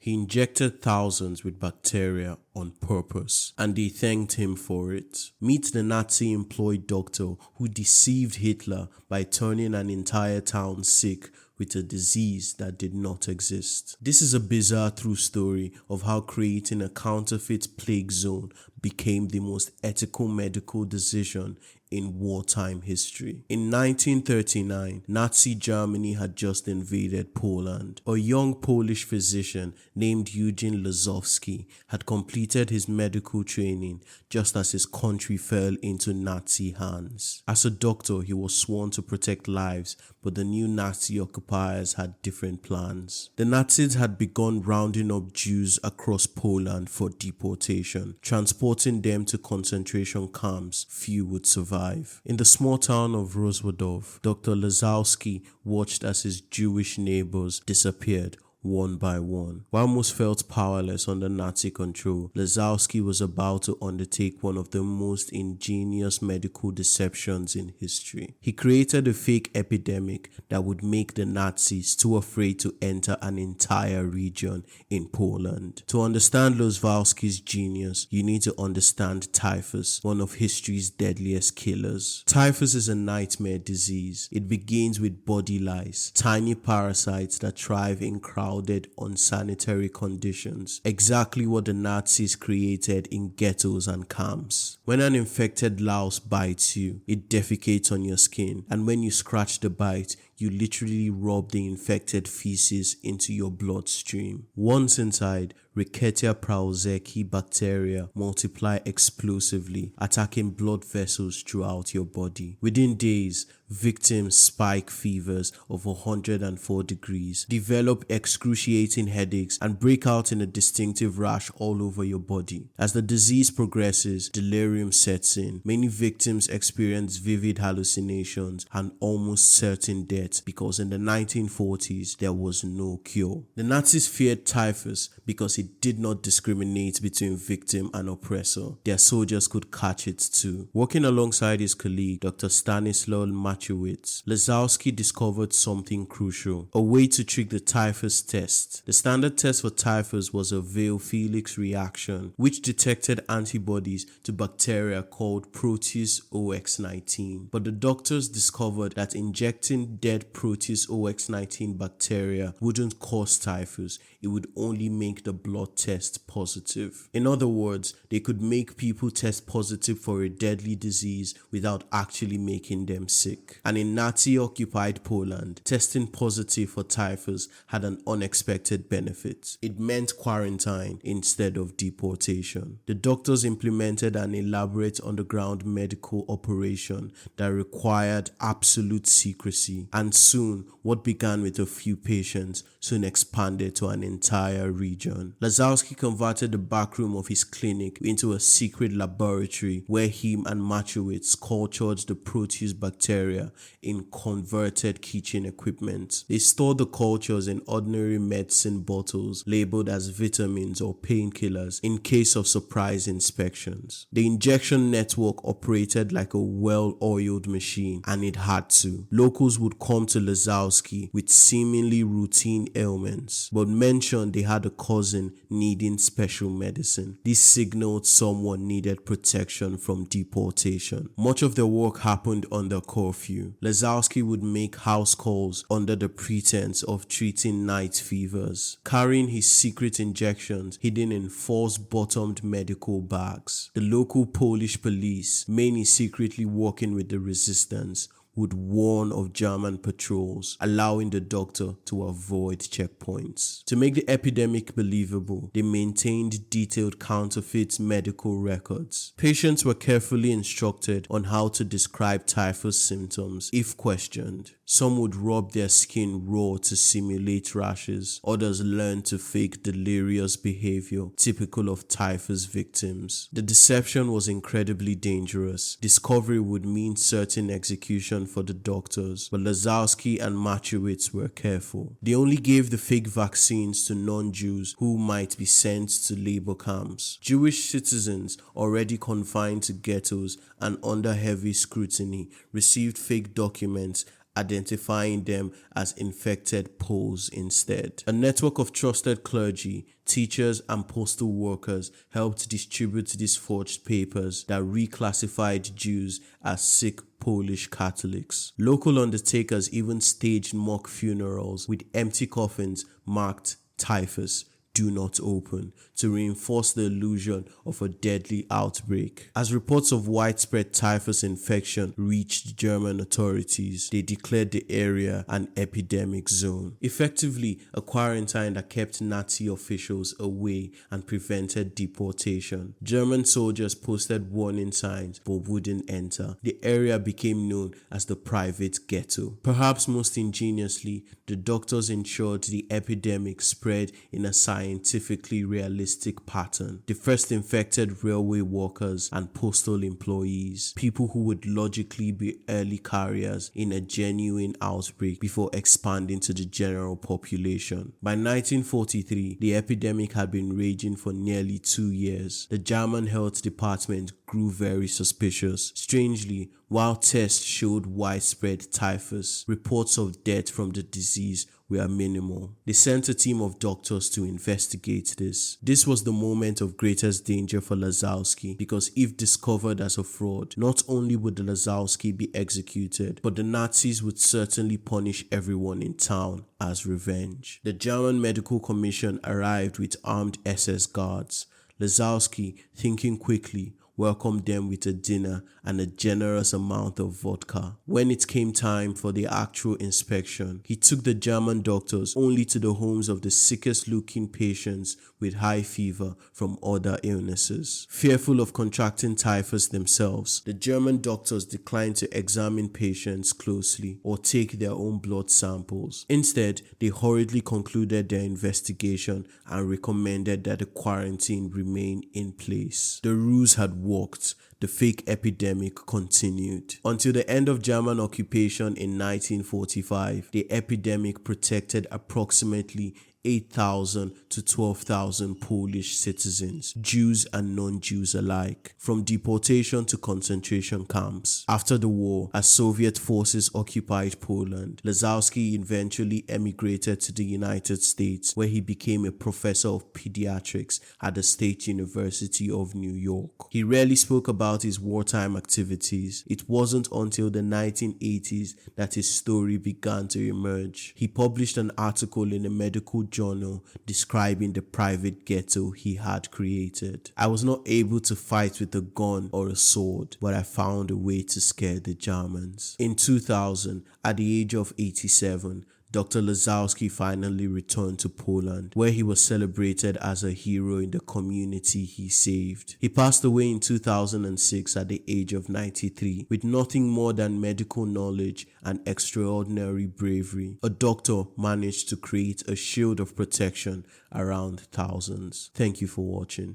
He injected thousands with bacteria on purpose, and they thanked him for it. Meet the Nazi-employed doctor who deceived Hitler by turning an entire town sick with a disease that did not exist. This is a bizarre true story of how creating a counterfeit plague zone became the most ethical medical decision in wartime history. In 1939, Nazi Germany had just invaded Poland. A young Polish physician named Eugene Lazowski had completed his medical training just as his country fell into Nazi hands. As a doctor, he was sworn to protect lives, but the new Nazi occupiers had different plans. The Nazis had begun rounding up Jews across Poland for deportation, transporting them to concentration camps few would survive. In the small town of Rozwadów, Dr. Lazowski watched as his Jewish neighbors disappeared one by one. While most felt powerless under Nazi control, Lazowski was about to undertake one of the most ingenious medical deceptions in history. He created a fake epidemic that would make the Nazis too afraid to enter an entire region in Poland. To understand Lazowski's genius, you need to understand Typhus, one of history's deadliest killers. Typhus is a nightmare disease. It begins with body lice, tiny parasites that thrive in crowds unsanitary conditions, exactly what the Nazis created in ghettos and camps. When an infected louse bites you, it defecates on your skin, and when you scratch the bite, you literally rub the infected feces into your bloodstream. Once inside, Rickettsia prausecki bacteria multiply explosively, attacking blood vessels throughout your body. Within days, victims spike fevers of 104 degrees, develop excruciating headaches, and break out in a distinctive rash all over your body. As the disease progresses, delirium sets in. Many victims experience vivid hallucinations and almost certain death because in the 1940s, there was no cure. The Nazis feared typhus because it did not discriminate between victim and oppressor. Their soldiers could catch it too. Working alongside his colleague, Dr. Stanislaw Maciewicz, Lazowski discovered something crucial, a way to trick the typhus test. The standard test for typhus was a Weil-Felix reaction, which detected antibodies to bacteria called Proteus OX19. But the doctors discovered that injecting dead Proteus OX19 bacteria wouldn't cause typhus, it would only make the blood test positive. In other words, they could make people test positive for a deadly disease without actually making them sick. And in Nazi-occupied Poland, testing positive for typhus had an unexpected benefit. It meant quarantine instead of deportation. The doctors implemented an elaborate underground medical operation that required absolute secrecy, and soon what began with a few patients soon expanded to an entire region. Lazowski converted the back room of his clinic into a secret laboratory where him and Maciewicz cultured the Proteus bacteria in converted kitchen equipment. They stored the cultures in ordinary medicine bottles labeled as vitamins or painkillers in case of surprise inspections. The injection network operated like a well-oiled machine, and it had to. Locals would come to Lazowski with seemingly routine ailments, but mentioned they had a cousin needing special medicine. This signaled someone needed protection from deportation. Much of the work happened under curfew. Lazowski would make house calls under the pretense of treating night fevers, carrying his secret injections hidden in false-bottomed medical bags. The local Polish police, many secretly working with the resistance, would warn of German patrols, allowing the doctor to avoid checkpoints. To make the epidemic believable, they maintained detailed counterfeit medical records. Patients were carefully instructed on how to describe typhus symptoms if questioned. Some would rub their skin raw to simulate rashes. Others learned to fake delirious behavior typical of typhus victims. The deception was incredibly dangerous. Discovery would mean certain execution for the doctors, but Lazowski and Maciewicz were careful. They only gave the fake vaccines to non-Jews who might be sent to labor camps. Jewish citizens already confined to ghettos and under heavy scrutiny received fake documents identifying them as infected Poles instead. A network of trusted clergy, teachers, and postal workers helped distribute these forged papers that reclassified Jews as sick Polish Catholics. Local undertakers even staged mock funerals with empty coffins marked Typhus, do not open, to reinforce the illusion of a deadly outbreak. As reports of widespread typhus infection reached German authorities, they declared the area an epidemic zone, effectively a quarantine that kept Nazi officials away and prevented deportation. German soldiers posted warning signs but wouldn't enter. The area became known as the Private Ghetto. Perhaps most ingeniously, the doctors ensured the epidemic spread in a scientifically realistic pattern. They first infected railway workers and postal employees, people who would logically be early carriers in a genuine outbreak before expanding to the general population. By 1943, the epidemic had been raging for nearly 2 years. The German health department grew very suspicious. Strangely, while tests showed widespread typhus, reports of death from the disease were minimal. They sent a team of doctors to investigate this. This was the moment of greatest danger for Lazowski, because if discovered as a fraud, not only would the Lazowski be executed, but the Nazis would certainly punish everyone in town as revenge. The German Medical Commission arrived with armed SS guards. Lazowski, thinking quickly, welcomed them with a dinner and a generous amount of vodka. When it came time for the actual inspection, he took the German doctors only to the homes of the sickest looking patients with high fever from other illnesses. Fearful of contracting typhus themselves, the German doctors declined to examine patients closely or take their own blood samples. Instead, they hurriedly concluded their investigation and recommended that the quarantine remain in place. The ruse had worked. The fake epidemic continued. Until the end of German occupation in 1945, the epidemic protected approximately 8,000 to 12,000 Polish citizens, Jews and non-Jews alike, from deportation to concentration camps. After the war, as Soviet forces occupied Poland, Lazowski eventually emigrated to the United States, where he became a professor of pediatrics at the State University of New York. He rarely spoke about his wartime activities. It wasn't until the 1980s that his story began to emerge. He published an article in a medical journal describing the private ghetto he had created. I was not able to fight with a gun or a sword, but I found a way to scare the Germans. In 2000, at the age of 87, Dr. Lazowski finally returned to Poland, where he was celebrated as a hero in the community he saved. He passed away in 2006 at the age of 93, with nothing more than medical knowledge and extraordinary bravery. A doctor managed to create a shield of protection around thousands. Thank you for watching.